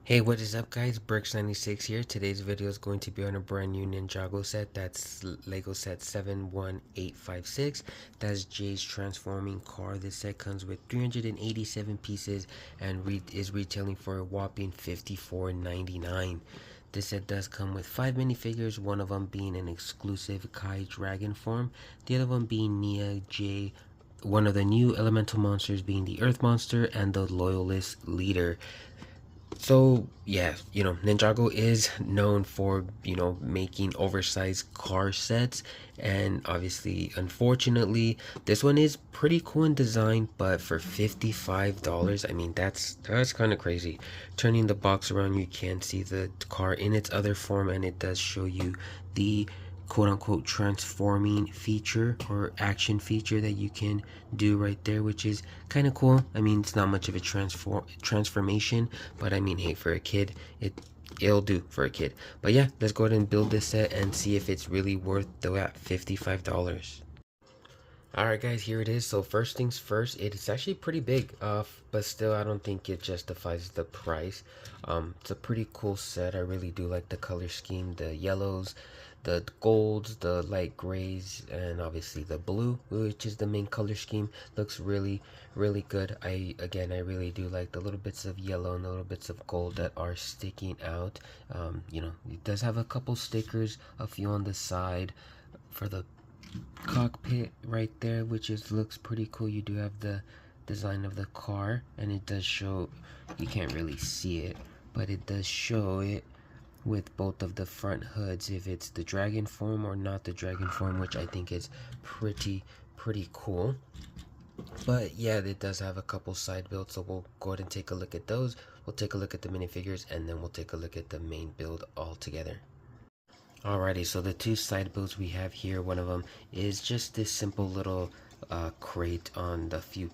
Hey, what is up guys? Bricks96 here. Today's video is going to be on a brand new Ninjago set. That's Lego set 71856. That's Jay's transforming car. This set comes with 387 pieces and is retailing for a whopping $54.99. This set does come with 5 minifigures, one of them being an exclusive Kai Dragon form, the other one being Nia J, one of the new elemental monsters being the Earth Monster, and the Loyalist Leader. So yeah, Ninjago is known for, making oversized car sets, and obviously, unfortunately, this one is pretty cool in design, but for $55, I mean that's kind of crazy. Turning the box around, you can see the car in its other form, and it does show you the quote unquote transforming feature or action feature that you can do right there, which is kind of cool. I mean, it's not much of a transformation, but I mean, hey, for a kid, it'll do for a kid. But yeah, let's go ahead and build this set and see if it's really worth the $55. Alright guys, here it is. So first things first, it's actually pretty big, but still I don't think it justifies the price. It's a pretty cool set. I really do like the color scheme, the yellows, the golds, the light grays, and obviously the blue, which is the main color scheme. Looks really good. I really do like the little bits of yellow and the little bits of gold that are sticking out. It does have a couple stickers, a few on the side for the cockpit right there, which looks pretty cool. You do have the design of the car, and it does show, you can't really see it, but it does show it with both of the front hoods, if it's the dragon form or not the dragon form, which I think is pretty cool. But yeah, it does have a couple side builds, so we'll go ahead and take a look at those. We'll take a look at the minifigures, and then we'll take a look at the main build all together. Alrighty, so the two side builds we have here, one of them is just this simple little crate on the few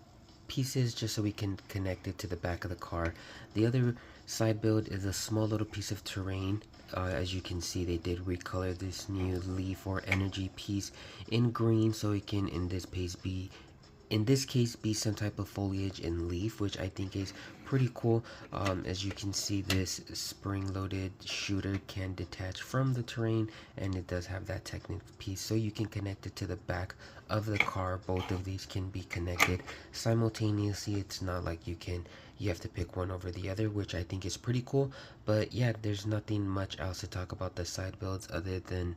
pieces just so we can connect it to the back of the car. The other side build is a small little piece of terrain. As you can see, they did recolor this new leaf or energy piece in green, so it can in this case be some type of foliage and leaf, which I think is pretty cool. As you can see, this spring-loaded shooter can detach from the terrain, and it does have that technical piece, so you can connect it to the back of the car. Both of these can be connected simultaneously. It's not like you have to pick one over the other, which I think is pretty cool. But yeah, there's nothing much else to talk about the side builds other than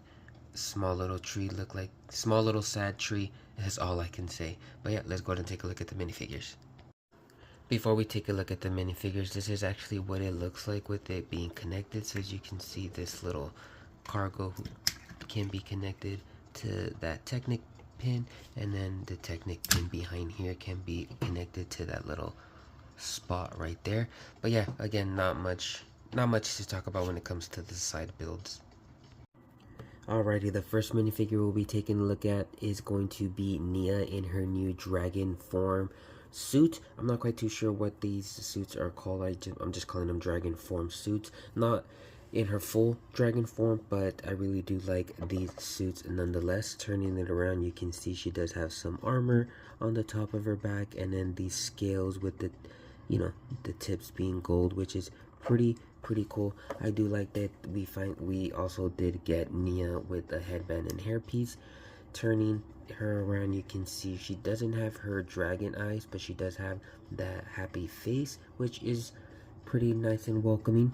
small little tree, look like small little sad tree. That's all I can say. But yeah, let's go ahead and take a look at the minifigures. Before we take a look at the minifigures, this is actually what it looks like with it being connected. So as you can see, this little cargo can be connected to that Technic pin, and then the Technic pin behind here can be connected to that little spot right there. But yeah, again, not much to talk about when it comes to the side builds. Alrighty, the first minifigure we'll be taking a look at is going to be Nia in her new dragon form suit. I'm not quite too sure what these suits are called. I'm just calling them dragon form suits. Not in her full dragon form, but I really do like these suits nonetheless. Turning it around, you can see she does have some armor on the top of her back, and then these scales with the tips being gold, which is pretty cool. I do like that we also did get Nia with a headband and hairpiece. Turning her around, you can see she doesn't have her dragon eyes, but she does have that happy face, which is pretty nice and welcoming.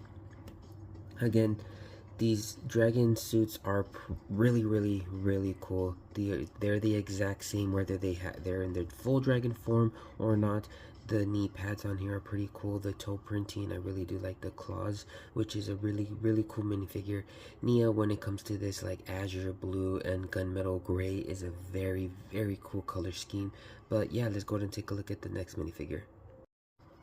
Again, these dragon suits are really cool. They're the exact same whether they're in their full dragon form or not. The knee pads on here are pretty cool. The toe printing, I really do like the claws, which is a really cool minifigure. Nia, when it comes to this like azure blue and gunmetal gray, is a very cool color scheme. But yeah, let's go ahead and take a look at the next minifigure.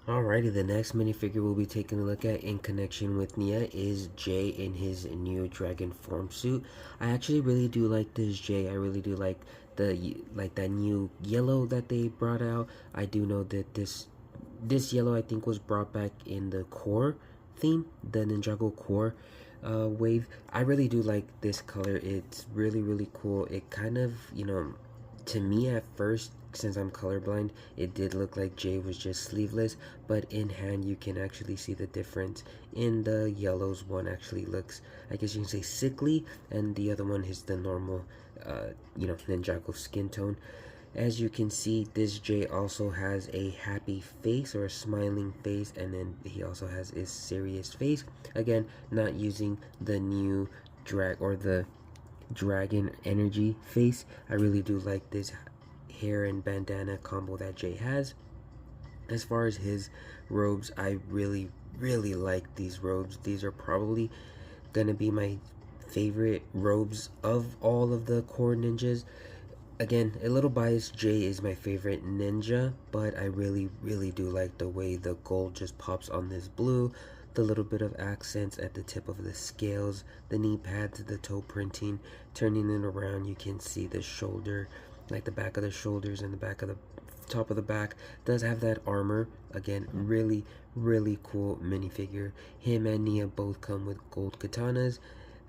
Alrighty, the next minifigure we'll be taking a look at in connection with Nia is Jay in his new dragon form suit. I actually really do like this Jay. I really do like that new yellow that they brought out. I do know that this yellow I think was brought back in the core theme, the Ninjago core wave. I really do like this color. It's really cool. It kind of, to me at first, since I'm colorblind, it did look like Jay was just sleeveless, but in hand you can actually see the difference. In the yellows, one actually looks, I guess you can say, sickly, and the other one is the normal, Ninjago skin tone. As you can see, this Jay also has a happy face or a smiling face, and then he also has his serious face. Again, not using the new drag or the dragon energy face. I really do like this hair and bandana combo that Jay has. As far as his robes, I really like these robes. These are probably gonna be my favorite robes of all of the core ninjas. Again, a little biased, Jay is my favorite ninja, but I really do like the way the gold just pops on this blue, the little bit of accents at the tip of the scales, the knee pads, the toe printing. Turning it around, you can see the shoulder, like the back of the shoulders and the back of the top of the back does have that armor. Again, really cool minifigure. Him and Nia both come with gold katanas.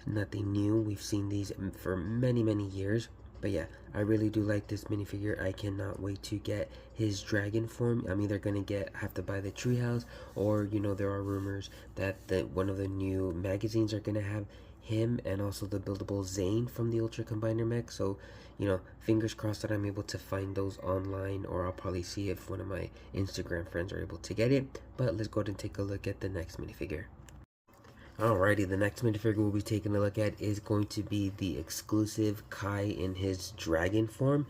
Nothing new, we've seen these for many years. But yeah, I really do like this minifigure. I cannot wait to get his dragon form. I'm either gonna have to buy the treehouse, or there are rumors that one of the new magazines are gonna have him and also the buildable Zane from the Ultra Combiner mech. So fingers crossed that I'm able to find those online, or I'll probably see if one of my Instagram friends are able to get it. But let's go ahead and take a look at the next minifigure. Alrighty, the next minifigure we'll be taking a look at is going to be the exclusive Kai in his dragon form.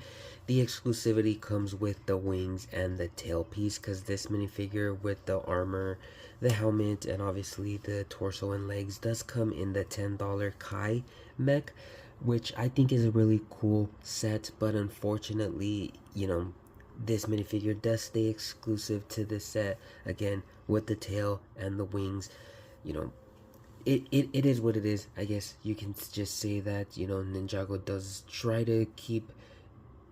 The exclusivity comes with the wings and the tail piece, because this minifigure with the armor, the helmet, and obviously the torso and legs does come in the $10 Kai mech, which I think is a really cool set. But unfortunately, this minifigure does stay exclusive to this set, again with the tail and the wings. It is what it is. I guess you can just say that Ninjago does try to keep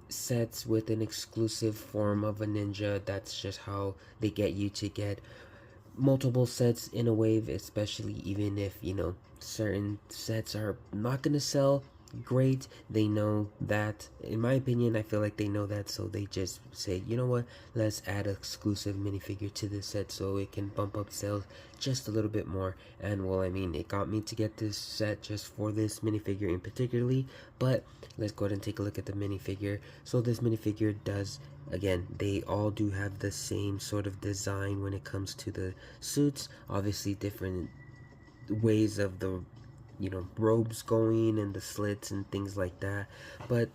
sets with an exclusive form of a ninja. That's just how they get you to get multiple sets in a wave, especially even if certain sets are not gonna sell great. They know that. In my opinion, I feel like they know that, so they just say, you know what, let's add an exclusive minifigure to this set so it can bump up sales just a little bit more. And well, I mean, it got me to get this set just for this minifigure in particularly. But let's go ahead and take a look at the minifigure. So this minifigure does, again, they all do have the same sort of design when it comes to the suits. Obviously different ways of the robes going and the slits and things like that, but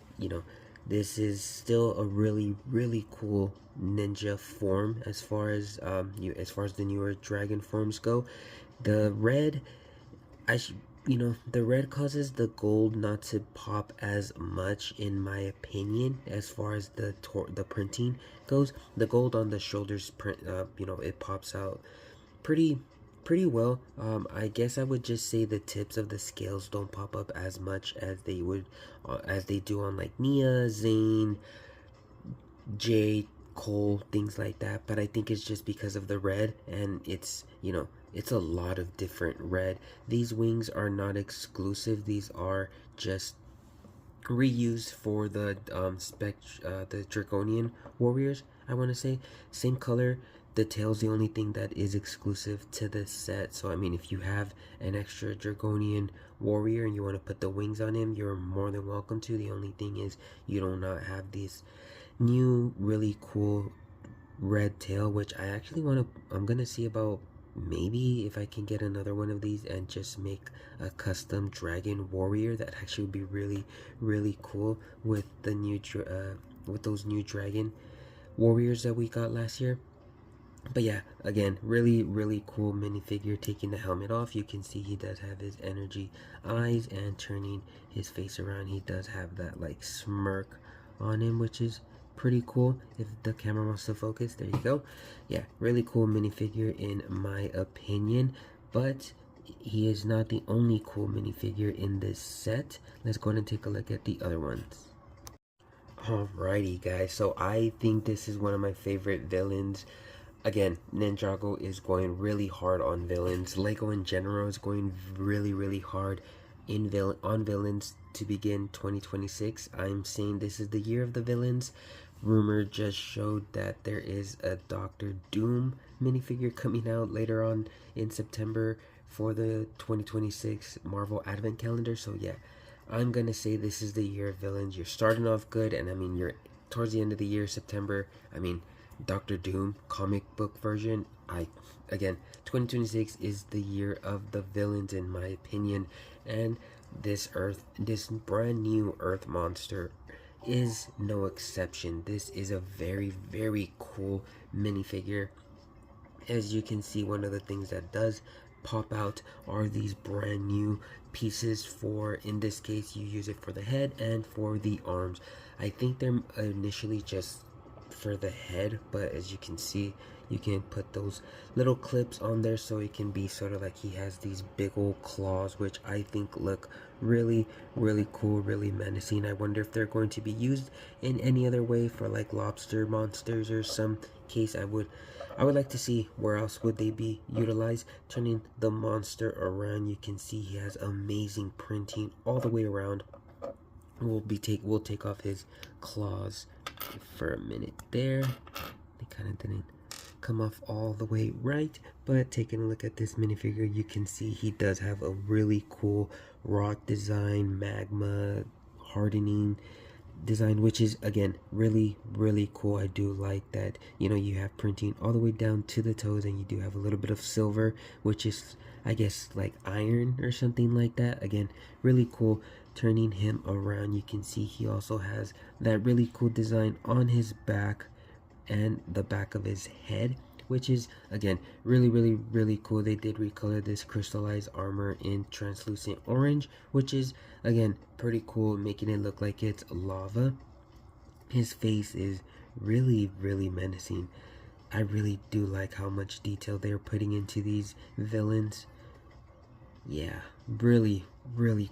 this is still a really cool ninja form. As far as the newer dragon forms go, the red, the red causes the gold not to pop as much, in my opinion. As far as the printing goes, the gold on the shoulders print, it pops out pretty well. I guess I would just say the tips of the scales don't pop up as much as they would, as they do on like Nia, Zane, Jay, Cole, things like that. But I think it's just because of the red, and it's it's a lot of different red. These wings are not exclusive. These are just reused for the the Draconian warriors. I want to say same color. The tail's the only thing that is exclusive to this set. So I mean, if you have an extra Draconian warrior and you want to put the wings on him, you're more than welcome to. The only thing is you do not have these new really cool red tail, which I actually I'm gonna see about maybe if I can get another one of these and just make a custom dragon warrior. That actually would be really cool with the new with those new dragon warriors that we got last year. But yeah, again, really cool minifigure. Taking the helmet off, you can see he does have his energy eyes, and turning his face around, he does have that like smirk on him, which is pretty cool. If the camera wants to focus, there you go. Yeah, really cool minifigure in my opinion. But he is not the only cool minifigure in this set. Let's go ahead and take a look at the other ones. Alrighty guys, so I think this is one of my favorite villains. Again, Ninjago is going really hard on villains. Lego in general is going really hard on villains to begin 2026. I'm saying this is the year of the villains, rumor just showed that there is a Doctor Doom minifigure coming out later on in September for the 2026 Marvel Advent Calendar. So yeah, I'm gonna say this is the year of villains. You're starting off good, and I mean you're towards the end of the year, September. I mean, Doctor Doom comic book version. Again, 2026 is the year of the villains in my opinion, and this brand new Earth monster is no exception. This is a very cool minifigure. As you can see, one of the things that does pop out are these brand new pieces. For, in this case, you use it for the head and for the arms. I think they're initially just for the head, but as you can see, you can put those little clips on there so it can be sort of like he has these big old claws, which I think look really cool, really menacing. I wonder if they're going to be used in any other way for like lobster monsters or some case. I would like to see where else would they be utilized. Turning the monster around, you can see he has amazing printing all the way around. We'll take off his claws for a minute there. They kind of didn't come off all the way right, but taking a look at this minifigure, you can see he does have a really cool rock design, magma hardening design, which is again really cool. I do like that, you know, you have printing all the way down to the toes, and you do have a little bit of silver, which is I guess like iron or something like that. Again, really cool. Turning him around, you can see he also has that really cool design on his back and the back of his head, which is again really cool. They did recolor this crystallized armor in translucent orange, which is again pretty cool, making it look like it's lava. His face is really menacing. I really do like how much detail they're putting into these villains. Yeah, really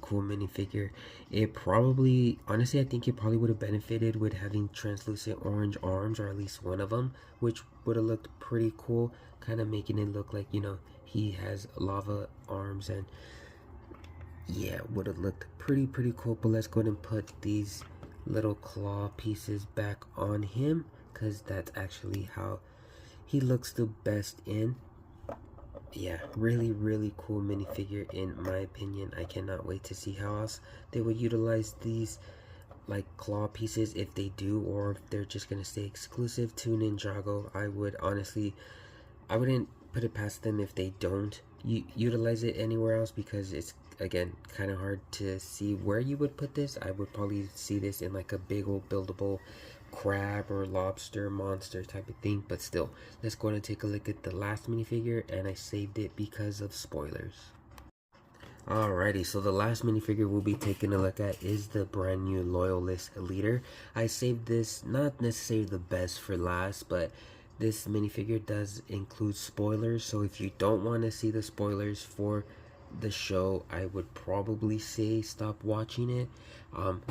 cool minifigure. It probably, honestly, I think it probably would have benefited with having translucent orange arms, or at least one of them, which would have looked pretty cool, kind of making it look like, you know, he has lava arms. And yeah, would have looked pretty cool. But let's go ahead and put these little claw pieces back on him, because that's actually how he looks the best in. Yeah, really cool minifigure in my opinion. I cannot wait to see how else they would utilize these like claw pieces, if they do, or if they're just gonna stay exclusive to Ninjago. I wouldn't put it past them if they don't utilize it anywhere else, because it's again kind of hard to see where you would put this. I would probably see this in like a big old buildable crab or lobster monster type of thing, but still, let's go and take a look at the last minifigure, and I saved it because of spoilers. Alrighty, so the last minifigure we'll be taking a look at is the brand new Loyalist Leader. I saved this, not necessarily the best for last, but this minifigure does include spoilers, so if you don't want to see the spoilers for the show, I would probably say stop watching it.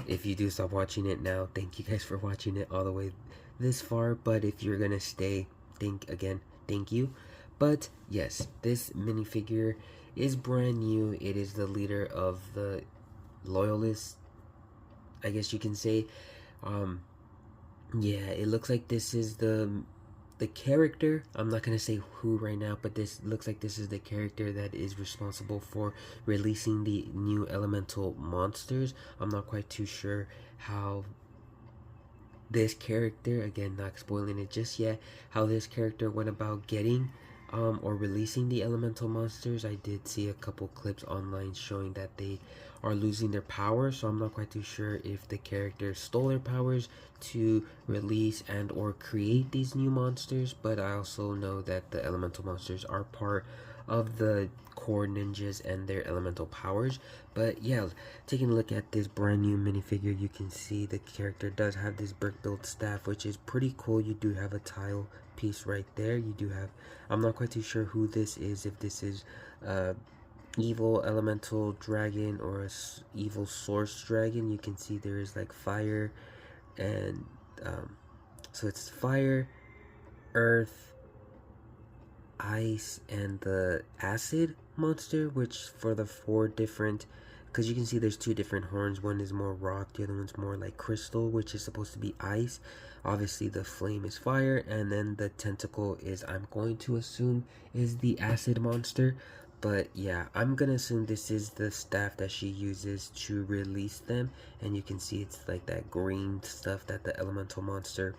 If you do stop watching it now, thank you guys for watching it all the way this far, but if you're gonna stay, thank you. But yes, this minifigure is brand new. It is the leader of the Loyalists, I guess you can say. Yeah, it looks like this is the character. I'm not gonna say who right now, but this looks like this is the character that is responsible for releasing the new elemental monsters. I'm not quite too sure how this character, again not spoiling it just yet, how this character went about getting or releasing the elemental monsters. I did see a couple clips online showing that they are losing their powers, so I'm not quite too sure if the character stole their powers to release and or create these new monsters. But I also know that the elemental monsters are part of the core ninjas and their elemental powers. But yeah, taking a look at this brand new minifigure, you can see the character does have this brick built staff, which is pretty cool. You do have a tile piece right there. You do have, I'm not quite too sure who this is, if this is evil elemental dragon or a evil source dragon. You can see there is like fire and so it's fire, earth, ice, and the acid monster, which for the 4 different, because you can see there's 2 different horns. One is more rock, the other one's more like crystal, which is supposed to be ice. Obviously the flame is fire, and then the tentacle is, I'm going to assume, is the acid monster. But yeah, I'm gonna assume this is the staff that she uses to release them, and you can see it's like that green stuff that the elemental monster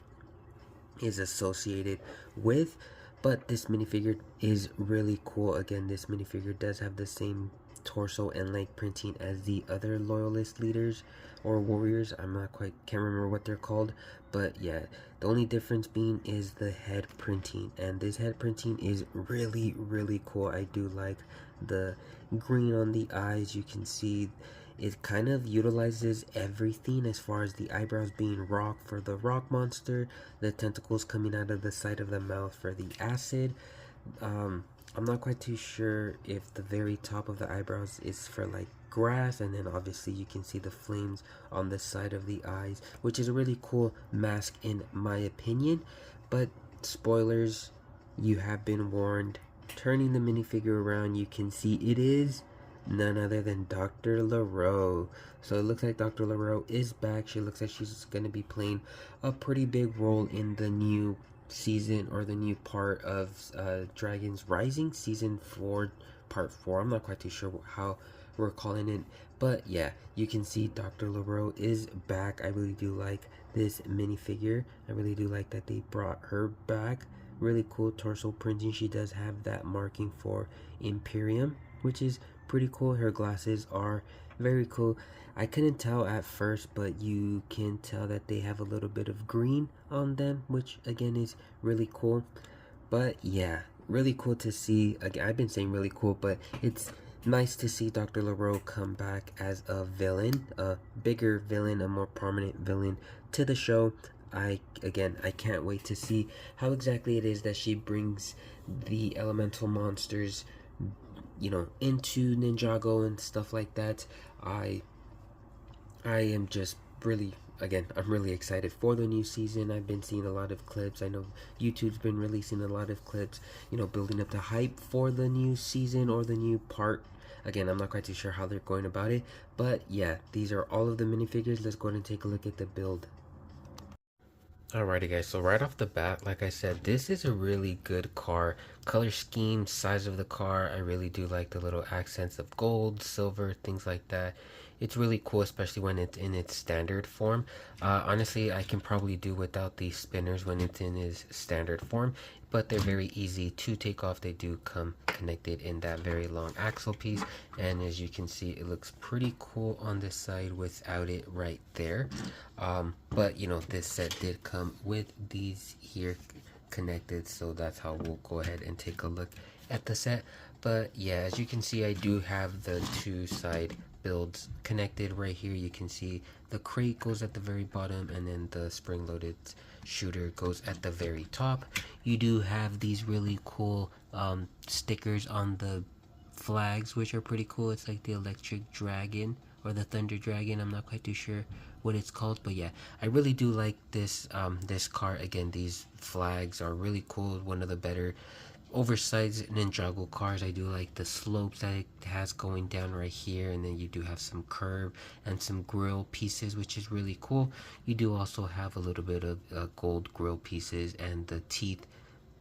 is associated with. But this minifigure is really cool. Again, this minifigure does have the same torso and leg printing as the other loyalist leaders or warriors. I'm not quite, can't remember what they're called, but yeah, the only difference being is the head printing, and this head printing is really cool. I do like the green on the eyes. You can see it kind of utilizes everything, as far as the eyebrows being rock for the rock monster, the tentacles coming out of the side of the mouth for the acid. I'm not quite too sure if the very top of the eyebrows is for like grass, and then obviously you can see the flames on the side of the eyes, which is a really cool mask in my opinion. But spoilers, you have been warned. Turning the minifigure around, you can see it is none other than Dr. LaRoe. So it looks like Dr. LaRoe is back. She looks like she's going to be playing a pretty big role in the new season, or the new part of Dragons Rising season 4, part 4. I'm not quite too sure how we're calling it, but yeah, you can see Dr. LaRoe is back. I really do like this minifigure. I really do like that they brought her back. Really cool torso printing. She does have that marking for Imperium, which is pretty cool. Her glasses are very cool. I couldn't tell at first, but you can tell that they have a little bit of green on them, which again is really cool. But yeah, really cool to see. Again, I've been saying really cool, but it's nice to see Dr. LaRoe come back as a villain, a bigger villain, a more prominent villain to the show. I can't wait to see how exactly it is that she brings the elemental monsters, you know, into Ninjago and stuff like that. I am just really, again, I'm really excited for the new season. I've been seeing a lot of clips. I know YouTube's been releasing a lot of clips, you know, building up the hype for the new season or the new part. Again, I'm not quite too sure how they're going about it, but yeah, these are all of the minifigures. Let's go ahead and take a look at the build. Alrighty guys, so right off the bat, like I said, this is a really good car. Color scheme, size of the car, I really do like the little accents of gold, silver, things like that. It's really cool, especially when it's in its standard form. Honestly, I can probably do without these spinners when it's in its standard form, but they're very easy to take off. They do come connected in that very long axle piece, and as you can see, it looks pretty cool on this side without it right there. But you know, this set did come with these here connected, so that's how we'll go ahead and take a look at the set. But yeah, as you can see, I do have the two side builds connected right here. You can see the crate goes at the very bottom, and then the spring-loaded shooter goes at the very top. You do have these really cool stickers on the flags, which are pretty cool. It's like the electric dragon or the thunder dragon. I'm not quite too sure what it's called, but yeah, I really do like this this car. Again, these flags are really cool. One of the better oversized Ninjago cars. I do like the slopes that it has going down right here, and then you do have some curve and some grill pieces, which is really cool. You do also have a little bit of gold grill pieces and the teeth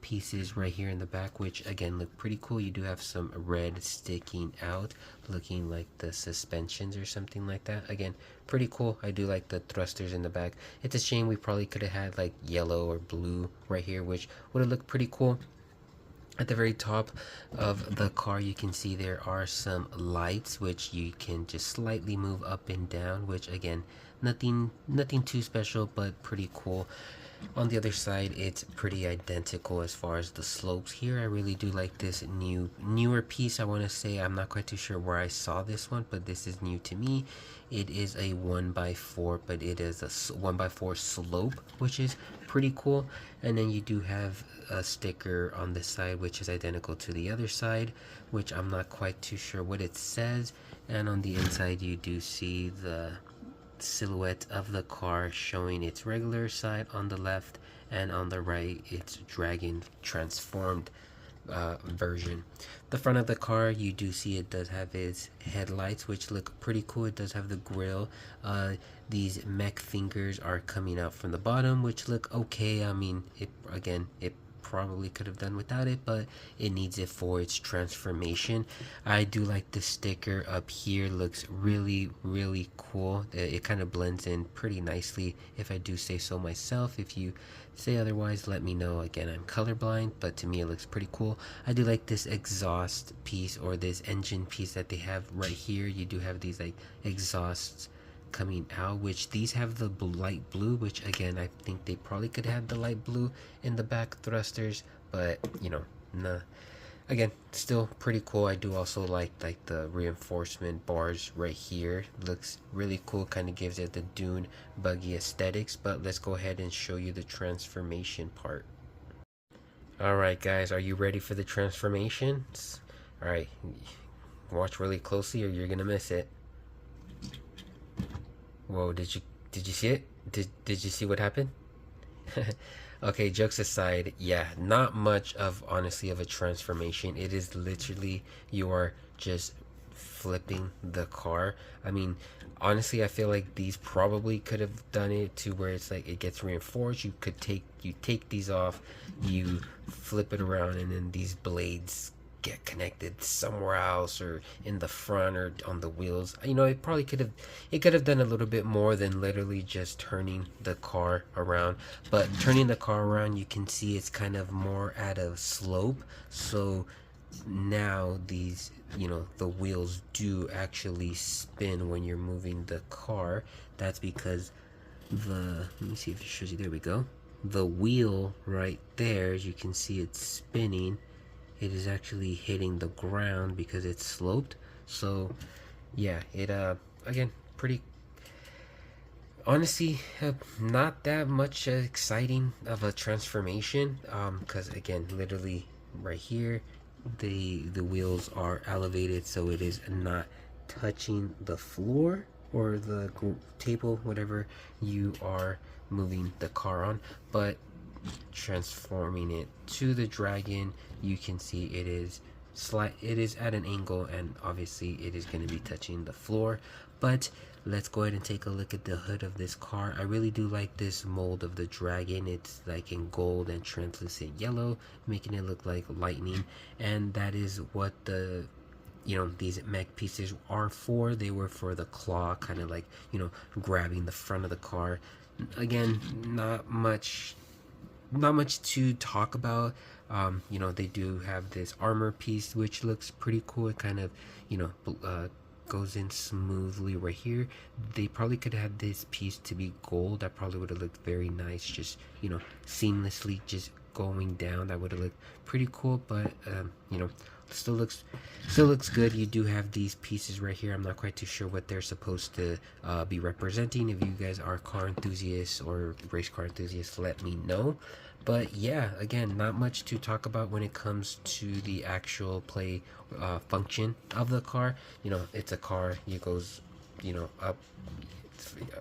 pieces right here in the back, which again look pretty cool. You do have some red sticking out, looking like the suspensions or something like that. Again, pretty cool. I do like the thrusters in the back. It's a shame we probably could have had like yellow or blue right here, which would have looked pretty cool. At the very top of the car, you can see there are some lights, which you can just slightly move up and down, which again, nothing too special, but pretty cool. On the other side, it's pretty identical as far as the slopes here. I really do like this newer piece. I want to say, I'm not quite too sure where I saw this one, but this is new to me. It is a 1x4, but it is a 1x4 slope, which is pretty cool. And then you do have a sticker on this side, which is identical to the other side, which I'm not quite too sure what it says. And on the inside, you do see the silhouette of the car showing its regular side on the left, and on the right its dragon transformed version. The front of the car, you do see it does have its headlights, which look pretty cool. It does have the grill. These mech fingers are coming out from the bottom, which look okay. I mean, it probably could have done without it, but it needs it for its transformation. I do like the sticker up here. Looks really cool. It kind of blends in pretty nicely, if I do say so myself. If you say otherwise, let me know. Again, I'm colorblind, but to me it looks pretty cool. I do like this exhaust piece, or this engine piece that they have right here. You do have these like exhausts coming out, which these have the light blue, which again, I think they probably could have the light blue in the back thrusters, but you know, nah. Again, still pretty cool. I do also like the reinforcement bars right here. Looks really cool, kind of gives it the dune buggy aesthetics. But let's go ahead and show you the transformation part. Alright guys, are you ready for the transformations? Alright, watch really closely or you're gonna miss it. Whoa, did you see it? Did you see what happened? Okay, jokes aside, yeah, not much of honestly of a transformation. It is literally you are just flipping the car. I mean, honestly, I feel like these probably could have done it to where it's like it gets reinforced. You take these off, you flip it around, and then these blades get connected somewhere else, or in the front, or on the wheels. You know, it could have done a little bit more than literally just turning the car around. But turning the car around, you can see it's kind of more at a slope, so now these, you know, the wheels do actually spin when you're moving the car. That's because let me see if it shows you. There we go. The wheel right there, as you can see, it's spinning. It is actually hitting the ground because it's sloped. So yeah, it again, pretty honestly, not that much exciting of a transformation, because again, literally right here, the wheels are elevated, so it is not touching the floor or the table, whatever you are moving the car on. But transforming it to the dragon, you can see it is at an angle, and obviously it is going to be touching the floor. But let's go ahead and take a look at the hood of this car. I really do like this mold of the dragon. It's like in gold and translucent yellow, making it look like lightning, and that is what these mech pieces are for. They were for the claw, kind of like, grabbing the front of the car. Again, not much to talk about. They do have this armor piece, which looks pretty cool. It kind of, goes in smoothly right here. They probably could have this piece to be gold. That probably would have looked very nice, just, seamlessly just going down. That would have looked pretty cool. But still looks good. You do have these pieces right here. I'm not quite too sure what they're supposed to be representing. If you guys are car enthusiasts or race car enthusiasts, let me know. But yeah, again, not much to talk about when it comes to the actual play function of the car. It's a car. It goes up,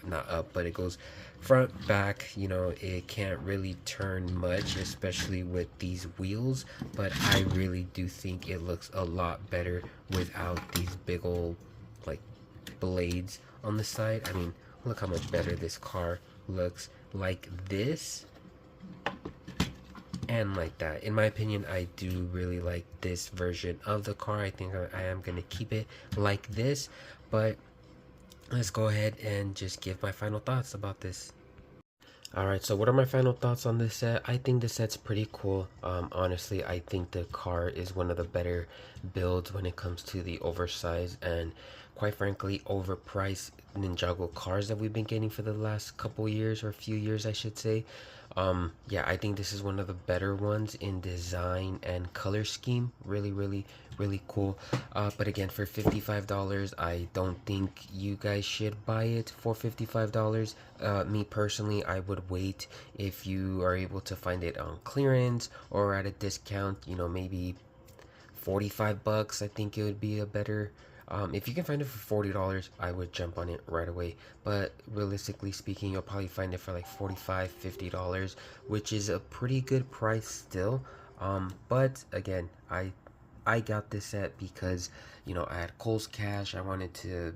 not up, but it goes front, back. It can't really turn much, especially with these wheels. But I really do think it looks a lot better without these big old like blades on the side. I mean, look how much better this car looks like this and like that. In my opinion, I do really like this version of the car. I think I am gonna keep it like this. But let's go ahead and just give my final thoughts about this. Alright, so what are my final thoughts on this set? I think the set's pretty cool. Honestly, I think the car is one of the better builds when it comes to the oversized and, quite frankly, overpriced Ninjago cars that we've been getting for the last couple years, or a few years I should say. Yeah, I think this is one of the better ones in design and color scheme. Really cool. But again, for $55, I don't think you guys should buy it for $55. Me personally, I would wait. If you are able to find it on clearance or at a discount, maybe 45 bucks, I think it would be a better. If you can find it for $40, I would jump on it right away. But realistically speaking, you'll probably find it for like $45, $50, which is a pretty good price still. But again, I got this set because, I had Kohl's cash. I wanted to,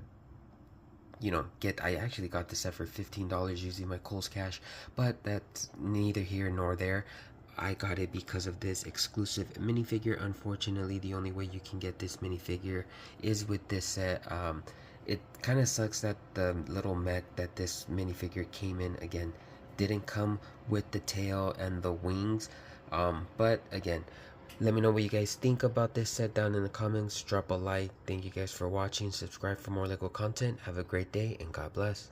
I actually got this set for $15 using my Kohl's cash, but that's neither here nor there. I got it because of this exclusive minifigure. Unfortunately, the only way you can get this minifigure is with this set. It kind of sucks that the little mech that this minifigure came in, again, didn't come with the tail and the wings. But again, let me know what you guys think about this set down in the comments. Drop a like. Thank you guys for watching. Subscribe for more Lego content. Have a great day and God bless.